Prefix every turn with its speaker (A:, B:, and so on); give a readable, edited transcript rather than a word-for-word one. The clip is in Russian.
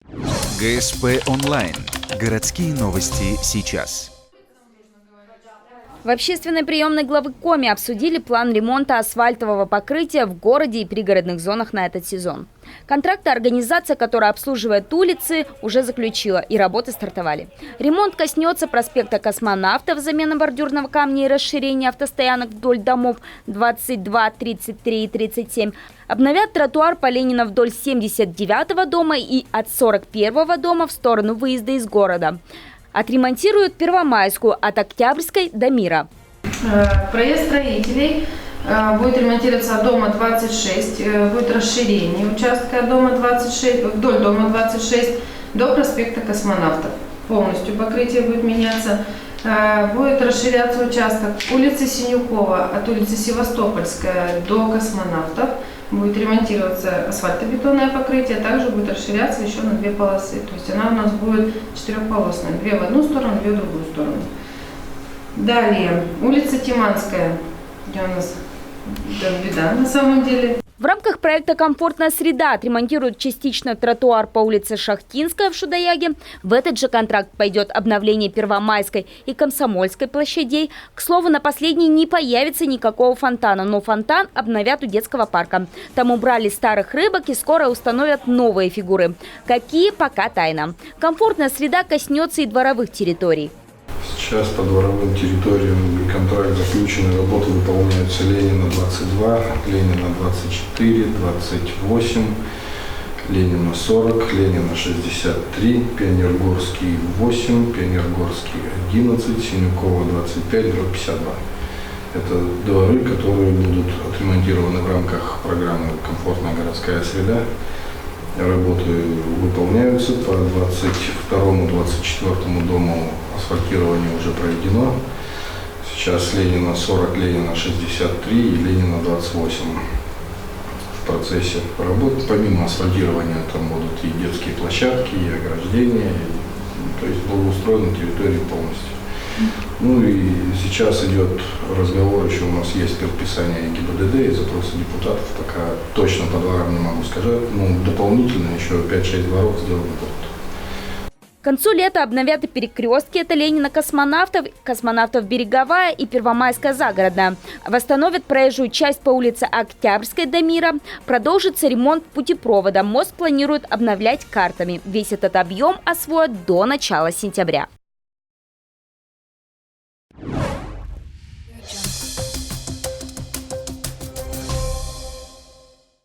A: ГСП онлайн. Городские новости сейчас.
B: В общественной приемной главы Коми обсудили план ремонта асфальтового покрытия в городе и пригородных зонах на этот сезон. Контракты организация, которая обслуживает улицы, уже заключила, и работы стартовали. Ремонт коснется проспекта Космонавтов, замена бордюрного камня и расширение автостоянок вдоль домов 22, 33 и 37. Обновят тротуар по Ленина вдоль 79-го дома и от 41-го дома в сторону выезда из города. Отремонтируют Первомайскую от Октябрьской до Мира.
C: Проезд строителей будет ремонтироваться от дома 26, будет расширение участка от дома 26, вдоль дома 26 до проспекта Космонавтов. Полностью покрытие будет меняться. Будет расширяться участок улицы Синюкова от улицы Севастопольская до Космонавтов. Будет ремонтироваться асфальтобетонное покрытие, также будет расширяться еще на 2 полосы. То есть она у нас будет 4-полосная. 2 в одну сторону, 2 в другую сторону. Далее, улица Тиманская, где у нас беда на самом деле.
B: В рамках проекта «Комфортная среда» отремонтируют частично тротуар по улице Шахтинская в Шудаяге. В этот же контракт пойдет обновление Первомайской и Комсомольской площадей. К слову, на последней не появится никакого фонтана, но фонтан обновят у детского парка. Там убрали старых рыбок и скоро установят новые фигуры. Какие, пока тайна. Комфортная среда коснется и дворовых территорий.
D: Сейчас по дворовым территориям контракт заключен, работы выполняются Ленина 22, Ленина 24, 28, Ленина 40, Ленина 63, Пионергорский 8, Пионергорский 11, Синюкова 25, дробь 52. Это дворы, которые будут отремонтированы в рамках программы «Комфортная городская среда». Работы выполняются по 22-24 дому, асфальтирование уже проведено. Сейчас Ленина 40, Ленина 63 и Ленина 28 в процессе работы. Помимо асфальтирования там будут и детские площадки, и ограждения, то есть благоустроены территории полностью. Ну и сейчас идет разговор, еще у нас есть предписание ГИБДД и запросы депутатов, пока точно по дворам не могу сказать, но дополнительно еще 5-6 дворов сделаны будут.
B: К концу лета обновят и перекрестки. Это Ленина-Космонавтов, Космонавтов-Береговая и Первомайская загородная. Восстановят проезжую часть по улице Октябрьской до Мира. Продолжится ремонт путепровода. Мост планируют обновлять картами. Весь этот объем освоят до начала сентября.